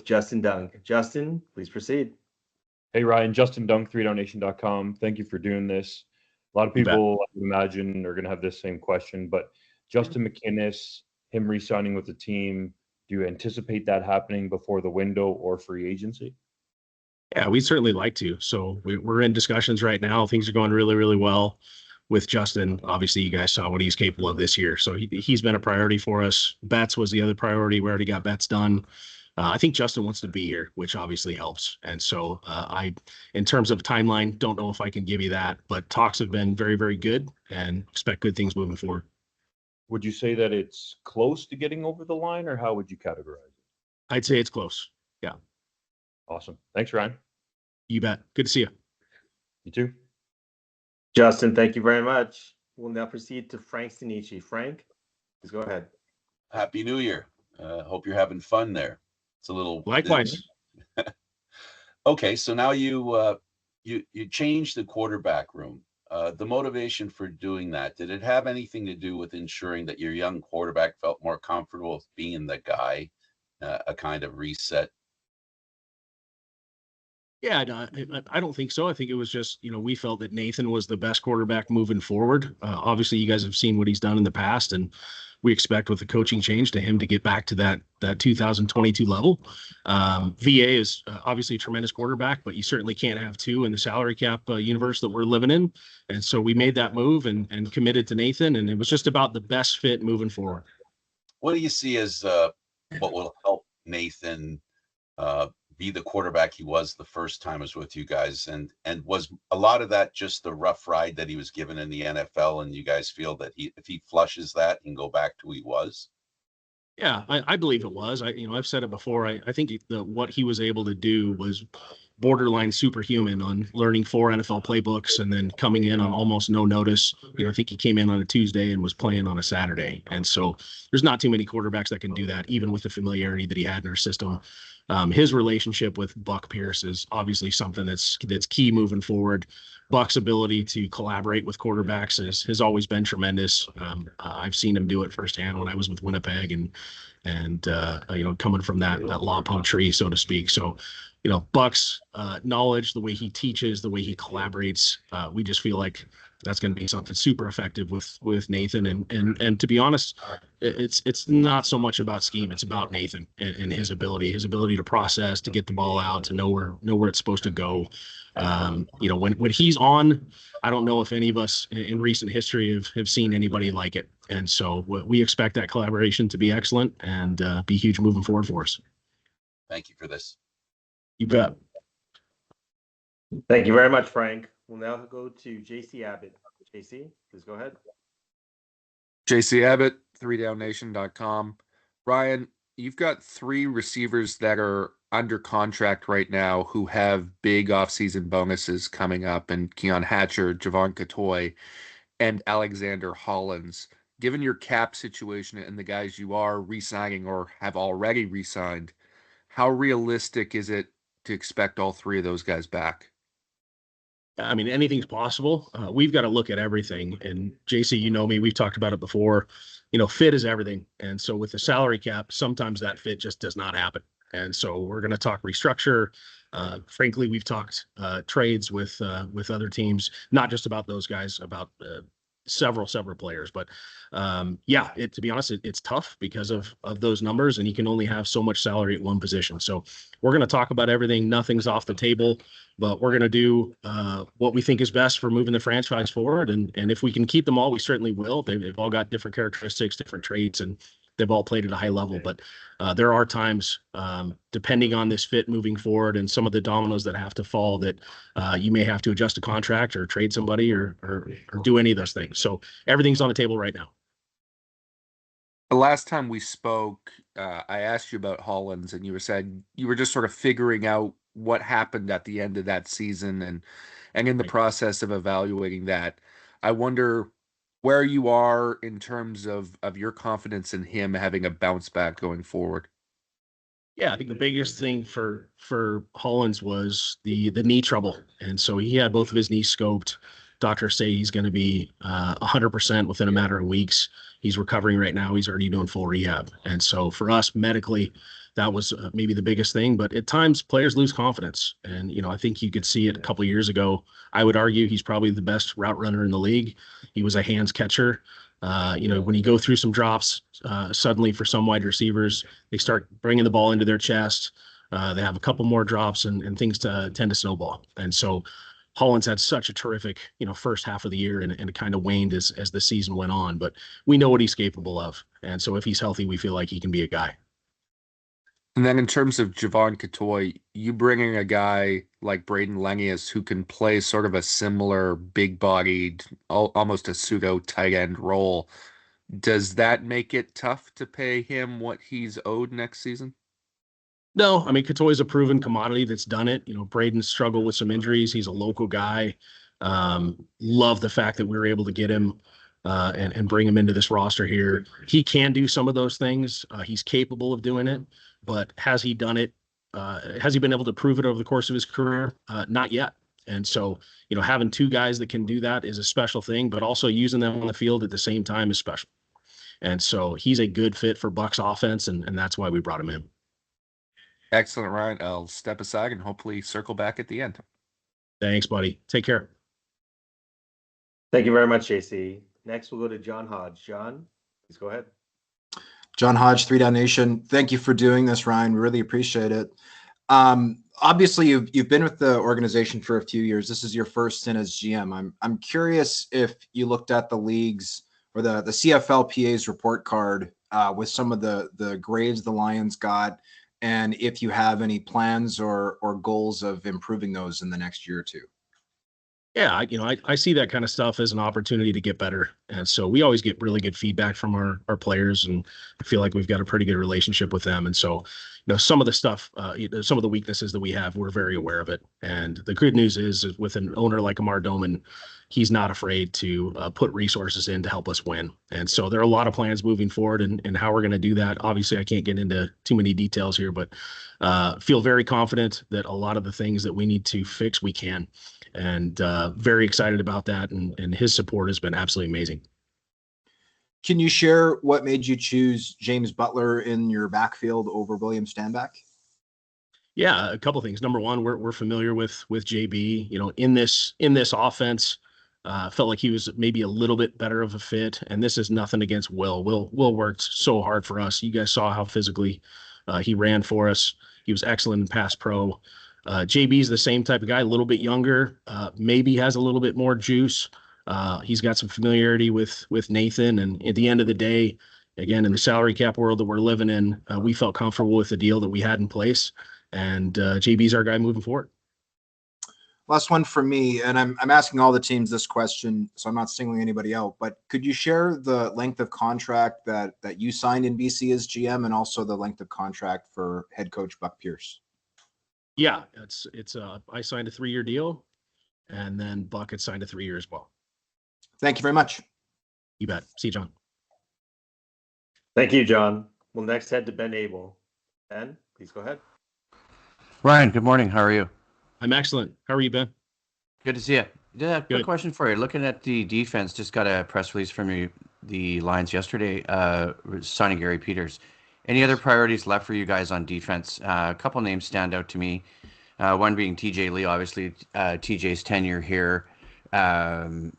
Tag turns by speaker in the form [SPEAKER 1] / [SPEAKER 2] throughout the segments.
[SPEAKER 1] Justin Dunk. Justin, please proceed.
[SPEAKER 2] Hey, Ryan, Justin Dunk, 3downnation.com. Thank you for doing this. A lot of people, I would imagine, are going to have this same question, but Justin McInnis, him re-signing with the team, do you anticipate that happening before the window or free agency?
[SPEAKER 3] Yeah, we'd certainly like to. So we're in discussions right now. Things are going really, really well with Justin. Obviously, you guys saw what he's capable of this year. So he's been a priority for us. Betts was the other priority. We already got Betts done. I think Justin wants to be here, which obviously helps. And so in terms of timeline, don't know if I can give you that, but talks have been very, very good and expect good things moving forward.
[SPEAKER 2] Would you say that it's close to getting over the line, or how would you categorize it?
[SPEAKER 3] I'd say it's close. Yeah.
[SPEAKER 2] Awesome. Thanks, Ryan.
[SPEAKER 3] You bet. Good to see you.
[SPEAKER 2] You too.
[SPEAKER 1] Justin, thank you very much. We'll now proceed to Frank Stanici. Frank, please go ahead.
[SPEAKER 4] Happy New Year. Hope you're having fun there. It's a little
[SPEAKER 3] likewise.
[SPEAKER 4] Okay, so now you changed the quarterback room. The motivation for doing that, did it have anything to do with ensuring that your young quarterback felt more comfortable with being the guy, a kind of reset?
[SPEAKER 3] Yeah, no, I don't think so. I think it was just, we felt that Nathan was the best quarterback moving forward. Obviously, you guys have seen what he's done in the past, and we expect with the coaching change to him to get back to that 2022 level. VA is obviously a tremendous quarterback, but you certainly can't have two in the salary cap universe that we're living in. And so we made that move and committed to Nathan, and it was just about the best fit moving forward.
[SPEAKER 4] What do you see as what will help Nathan be the quarterback he was the first time I was with you guys? And was a lot of that just the rough ride that he was given in the NFL, and you guys feel that if he flushes that, he can go back to who he was?
[SPEAKER 3] Yeah, I believe it was. I've said it before. I think what he was able to do was borderline superhuman on learning 4 NFL playbooks and then coming in on almost no notice. I think he came in on a Tuesday and was playing on a Saturday. And so there's not too many quarterbacks that can do that, even with the familiarity that he had in our system. His relationship with Buck Pierce is obviously something that's key moving forward. Buck's ability to collaborate with quarterbacks has always been tremendous. I've seen him do it firsthand when I was with Winnipeg and coming from that Lawpo tree, so to speak. So, Buck's knowledge, the way he teaches, the way he collaborates, we just feel like that's going to be something super effective with Nathan. And to be honest, it's not so much about scheme. It's about Nathan and his ability to process, to get the ball out, to know where it's supposed to go. When he's on, I don't know if any of us in recent history have seen anybody like it. And so we expect that collaboration to be excellent and be huge moving forward for us.
[SPEAKER 4] Thank you for this.
[SPEAKER 3] You bet.
[SPEAKER 1] Thank you very much, Frank. We'll now go to JC Abbott. JC, please go ahead.
[SPEAKER 5] JC Abbott, 3downnation.com. Ryan, you've got 3 receivers that are under contract right now who have big offseason bonuses coming up, and Keon Hatcher, Javon Catoy, and Alexander Hollins. Given your cap situation and the guys you are re-signing or have already re-signed, how realistic is it to expect all 3 of those guys back?
[SPEAKER 3] I mean, anything's possible. We've got to look at everything. And JC, me, we've talked about it before. Fit is everything. And so with the salary cap, sometimes that fit just does not happen. And so we're going to talk restructure. Frankly, we've talked trades with other teams, not just about those guys, about several players. But to be honest, it's tough because of those numbers, and you can only have so much salary at one position. So we're going to talk about everything. Nothing's off the table, but we're going to do what we think is best for moving the franchise forward. And if we can keep them all, we certainly will. They've all got different characteristics, different traits, and they've all played at a high level. But there are times, depending on this fit moving forward and some of the dominoes that have to fall, that you may have to adjust a contract or trade somebody or do any of those things. So everything's on the table right now.
[SPEAKER 5] The last time we spoke, I asked you about Hollins, and you were just sort of figuring out what happened at the end of that season and in the process of evaluating that. I wonder where you are in terms of your confidence in him having a bounce back going forward.
[SPEAKER 3] Yeah, I think the biggest thing for Hollins was the knee trouble. And so he had both of his knees scoped. Doctors say he's going to be 100% within a matter of weeks. He's recovering right now. He's already doing full rehab. And so for us medically, that was maybe the biggest thing. But at times, players lose confidence, and I think you could see it a couple of years ago. I would argue he's probably the best route runner in the league. He was a hands catcher. When you go through some drops, suddenly for some wide receivers, they start bringing the ball into their chest. They have a couple more drops, and things tend to snowball. And so Holland's had such a terrific, first half of the year, and it kind of waned as the season went on. But we know what he's capable of, and so if he's healthy, we feel like he can be a guy.
[SPEAKER 5] And then in terms of Javon Catoy, you bringing a guy like Braden Lennius who can play sort of a similar big-bodied, almost a pseudo tight end role. Does that make it tough to pay him what he's owed next season?
[SPEAKER 3] No, I mean, Catoy's a proven commodity that's done it. Braden struggled with some injuries. He's a local guy. Love the fact that we were able to get him and bring him into this roster here. He can do some of those things. He's capable of doing it, but has he done it? Has he been able to prove it over the course of his career? Not yet. And so, having two guys that can do that is a special thing, but also using them on the field at the same time is special. And so he's a good fit for Buck's offense, and that's why we brought him in.
[SPEAKER 5] Excellent, Ryan. I'll step aside and hopefully circle back at the end.
[SPEAKER 3] Thanks, buddy. Take care.
[SPEAKER 1] Thank you very much, JC. Next, we'll go to John Hodge. John, please go ahead.
[SPEAKER 6] John Hodge, 3 Down Nation. Thank you for doing this, Ryan. We really appreciate it. Obviously, you've been with the organization for a few years. This is your first stint as GM. I'm curious if you looked at the league's or the CFLPA's report card with some of the grades the Lions got, and if you have any plans or goals of improving those in the next year or two.
[SPEAKER 3] Yeah, I see that kind of stuff as an opportunity to get better. And so we always get really good feedback from our players, and I feel like we've got a pretty good relationship with them. And so, some of the stuff, some of the weaknesses that we have, we're very aware of it. And the good news is with an owner like Amar Doman, he's not afraid to put resources in to help us win. And so there are a lot of plans moving forward and how we're going to do that. Obviously, I can't get into too many details here, but feel very confident that a lot of the things that we need to fix, we can. And very excited about that. And his support has been absolutely amazing.
[SPEAKER 6] Can you share what made you choose James Butler in your backfield over William Stanback?
[SPEAKER 3] Yeah, a couple of things. Number one, we're familiar with JB. In this offense, felt like he was maybe a little bit better of a fit. And this is nothing against Will. Will worked so hard for us. You guys saw how physically he ran for us. He was excellent in pass pro. JB's the same type of guy, a little bit younger, maybe has a little bit more juice. He's got some familiarity with Nathan. And at the end of the day, again, in the salary cap world that we're living in, we felt comfortable with the deal that we had in place. And JB's our guy moving forward.
[SPEAKER 6] Last one for me, and I'm asking all the teams this question, so I'm not singling anybody out, but could you share the length of contract that you signed in BC as GM, and also the length of contract for head coach Buck Pierce?
[SPEAKER 3] Yeah, I signed a 3-year deal, and then Buck had signed a 3-year as well.
[SPEAKER 6] Thank you very much.
[SPEAKER 3] You bet. See you, John.
[SPEAKER 1] Thank you, John. We'll next head to Ben Abel. Ben, please go ahead.
[SPEAKER 7] Ryan, good morning. How are you?
[SPEAKER 3] I'm excellent. How are you, Ben?
[SPEAKER 7] Good to see you. Yeah, quick
[SPEAKER 3] Good.
[SPEAKER 7] question for you. Looking at the defense, just got a press release from the Lions yesterday, signing Gary Peters. Any other priorities left for you guys on defense? A couple names stand out to me. One being TJ Lee, obviously TJ's tenure here,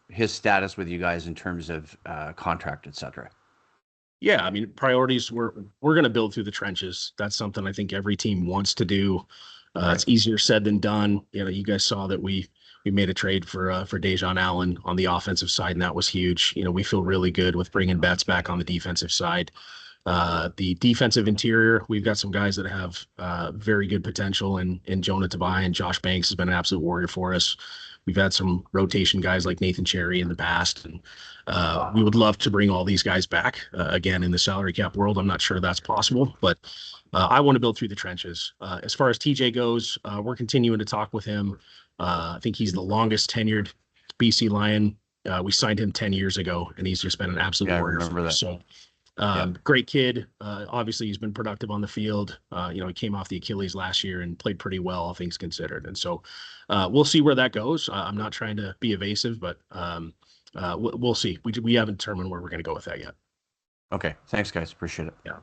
[SPEAKER 7] his status with you guys in terms of contract, etc.
[SPEAKER 3] Yeah, I mean, priorities, we're going to build through the trenches. That's something I think every team wants to do. It's easier said than done. You guys saw that we made a trade for Dejon Allen on the offensive side, and that was huge. We feel really good with bringing Betts back on the defensive side. The defensive interior, we've got some guys that have very good potential, and Jonah Tabai and Josh Banks has been an absolute warrior for us. We've had some rotation guys like Nathan Cherry in the past, and we would love to bring all these guys back. Again, in the salary cap world, I'm not sure that's possible, but I want to build through the trenches. As far as TJ goes, we're continuing to talk with him. I think he's the longest tenured BC Lion. We signed him 10 years ago, and he's just been an absolute warrior.
[SPEAKER 7] I remember that.
[SPEAKER 3] So great kid. Obviously, he's been productive on the field. He came off the Achilles last year and played pretty well, all things considered. And so we'll see where that goes. I'm not trying to be evasive, but we'll see. We haven't determined where we're going to go with that yet.
[SPEAKER 7] Okay. Thanks, guys. Appreciate it.
[SPEAKER 3] Yeah.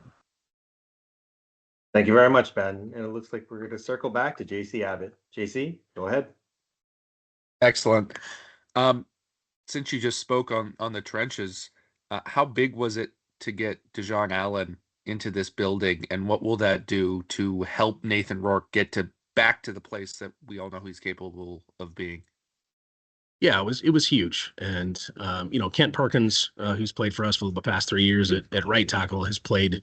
[SPEAKER 1] Thank you very much, Ben. And it looks like we're going to circle back to JC Abbott. JC, go ahead.
[SPEAKER 5] Excellent. Since you just spoke on the trenches, how big was it to get Dejon Allen into this building, and what will that do to help Nathan Rourke get back to the place that we all know he's capable of being?
[SPEAKER 3] Yeah, it was huge. And Kent Perkins, who's played for us for the past 3 years at right tackle, has played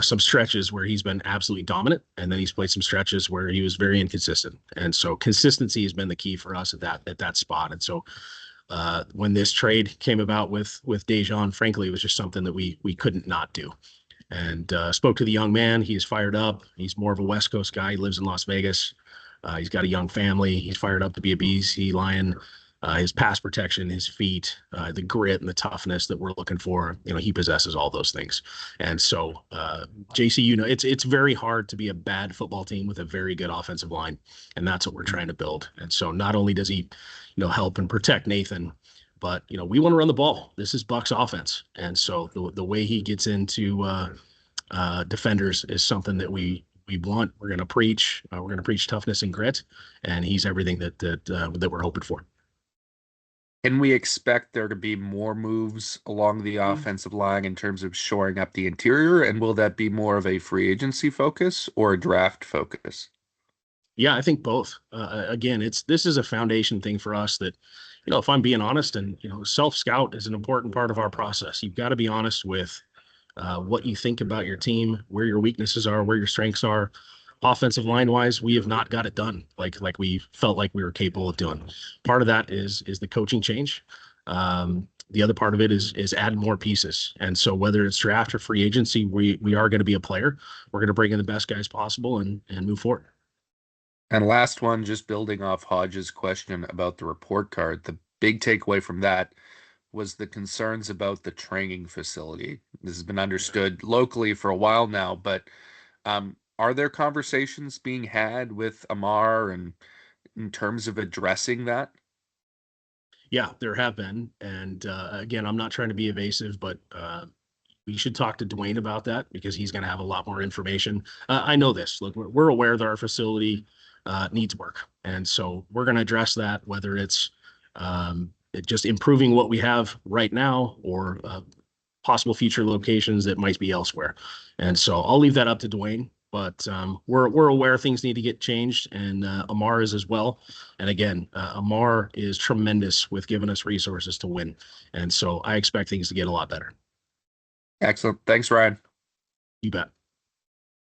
[SPEAKER 3] some stretches where he's been absolutely dominant, and then he's played some stretches where he was very inconsistent. And so consistency has been the key for us at that spot. And so when this trade came about with Dejon, frankly, it was just something that we couldn't not do. And spoke to the young man. He's fired up. He's more of a West Coast guy. He lives in Las Vegas. He's got a young family. He's fired up to be a BC Lion. His pass protection, his feet, the grit and the toughness that we're looking for, he possesses all those things. And so, JC, it's very hard to be a bad football team with a very good offensive line, and that's what we're trying to build. And so, not only does he, help and protect Nathan, but we want to run the ball. This is Buck's offense, and so the way he gets into defenders is something that we want. We're going to preach. We're going to preach toughness and grit, and he's everything that we're hoping for.
[SPEAKER 5] Can we expect there to be more moves along the offensive line in terms of shoring up the interior? And will that be more of a free agency focus or a draft focus?
[SPEAKER 3] Yeah, I think both. Again, this is a foundation thing for us that, if I'm being honest, and, self-scout is an important part of our process. You've got to be honest with what you think about your team, where your weaknesses are, where your strengths are. Offensive line wise, we have not got it done like we felt like we were capable of doing. Part of that is the coaching change. The other part of it is add more pieces. And so whether it's draft or free agency, we are going to be a player. We're going to bring in the best guys possible and move forward.
[SPEAKER 5] And last one, just building off Hodge's question about the report card, the big takeaway from that was the concerns about the training facility. This has been understood locally for a while now, but are there conversations being had with Amar and in terms of addressing that?
[SPEAKER 3] Yeah, there have been. And again, I'm not trying to be evasive, but we should talk to Dwayne about that because he's going to have a lot more information. I know this. Look, we're aware that our facility needs work. And so we're going to address that, whether it's just improving what we have right now or possible future locations that might be elsewhere. And so I'll leave that up to Dwayne. But we're aware things need to get changed, and Amar is as well. And again, Amar is tremendous with giving us resources to win. And so I expect things to get a lot better.
[SPEAKER 5] Excellent. Thanks, Ryan.
[SPEAKER 3] You bet.